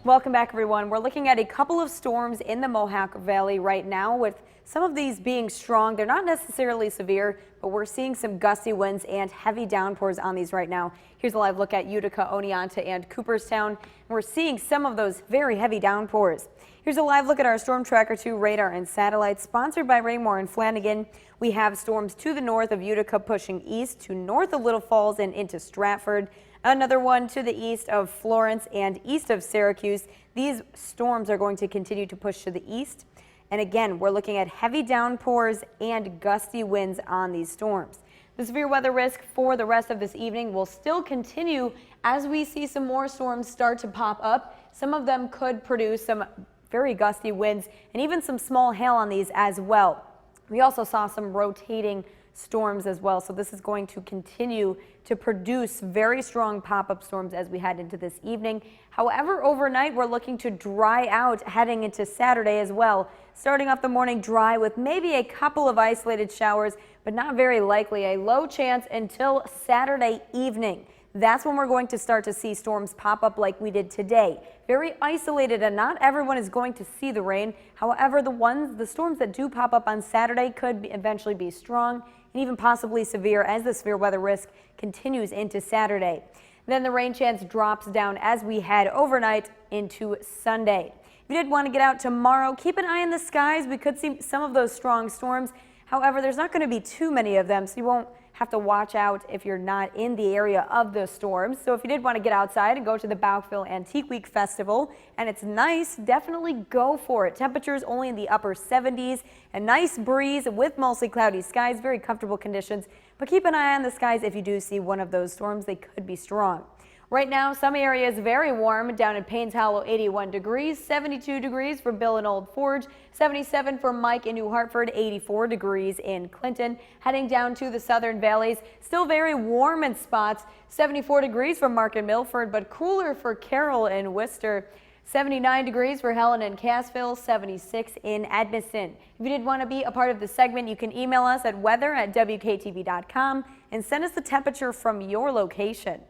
Welcome back, everyone. We're looking at a couple of storms in the Mohawk Valley right now, with some of these being strong. They're not necessarily severe, but we're seeing some gusty winds and heavy downpours on these right now. Here's a live look at Utica, Oneonta, and Cooperstown. We're seeing some of those very heavy downpours. Here's a live look at our Storm Tracker 2 radar and satellite, sponsored by Raymore and Flanagan. We have storms to the north of Utica pushing east to north of Little Falls and into Stratford. Another one to the east of Florence and east of Syracuse. These storms are going to continue to push to the east. And again, we're looking at heavy downpours and gusty winds on these storms. The severe weather risk for the rest of this evening will still continue as we see some more storms start to pop up. Some of them could produce some very gusty winds and even some small hail on these as well. We also saw some rotating storms as well, so this is going to continue to produce very strong pop-up storms as we head into this evening. However, overnight we're looking to dry out heading into Saturday as well. Starting off the morning dry with maybe a couple of isolated showers, but not very likely. A low chance until Saturday evening. That's when we're going to start to see storms pop up like we did today. Very isolated, and not everyone is going to see the rain. However, the storms that do pop up on Saturday could eventually be strong and even possibly severe as the severe weather risk continues into Saturday. Then the rain chance drops down as we head overnight into Sunday. If you did want to get out tomorrow, keep an eye on the skies. We could see some of those strong storms. However, there's not going to be too many of them, so you won't have to watch out if you're not in the area of the storms. So if you did want to get outside and go to the Bouckville Antique Week Festival and it's nice, definitely go for it. Temperatures only in the upper 70s, a nice breeze with mostly cloudy skies, very comfortable conditions. But keep an eye on the skies if you do see one of those storms. They could be strong. Right now, some areas very warm. Down at Paynes Hollow, 81 degrees, 72 degrees for Bill in Old Forge, 77 for Mike in New Hartford, 84 degrees in Clinton. Heading down to the southern valleys, still very warm in spots, 74 degrees for Mark in Milford, but cooler for Carroll in Worcester. 79 degrees for Helen in Cassville, 76 in Edmiston. If you did want to be a part of the segment, you can email us at weather@wktv.com and send us the temperature from your location.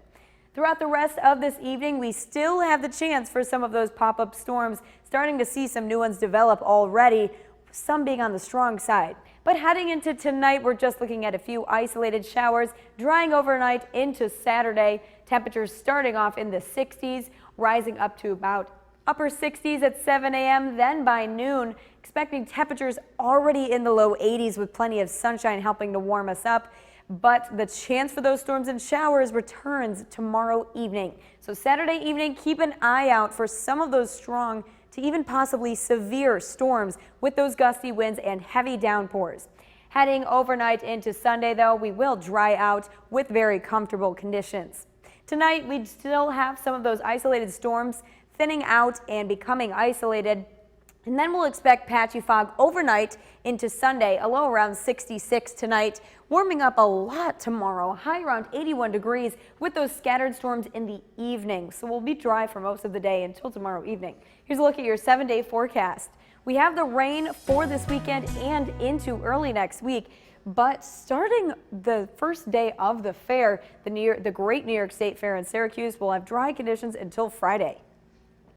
Throughout the rest of this evening, we still have the chance for some of those pop-up storms, starting to see some new ones develop already, some being on the strong side. But heading into tonight, we're just looking at a few isolated showers, drying overnight into Saturday. Temperatures starting off in the 60s, rising up to about upper 60s at 7 a.m. Then by noon, expecting temperatures already in the low 80s with plenty of sunshine helping to warm us up. But the chance for those storms and showers returns tomorrow evening. So Saturday evening, keep an eye out for some of those strong to even possibly severe storms with those gusty winds and heavy downpours. Heading overnight into Sunday, though, we will dry out with very comfortable conditions. Tonight, we still have some of those isolated storms thinning out and becoming isolated. And then we'll expect patchy fog overnight into Sunday, a low around 66 tonight, warming up a lot tomorrow, high around 81 degrees with those scattered storms in the evening. So we'll be dry for most of the day until tomorrow evening. Here's a look at your 7-day forecast. We have the rain for this weekend and into early next week. But starting the first day of the fair, the Great New York State Fair in Syracuse, will have dry conditions until Friday.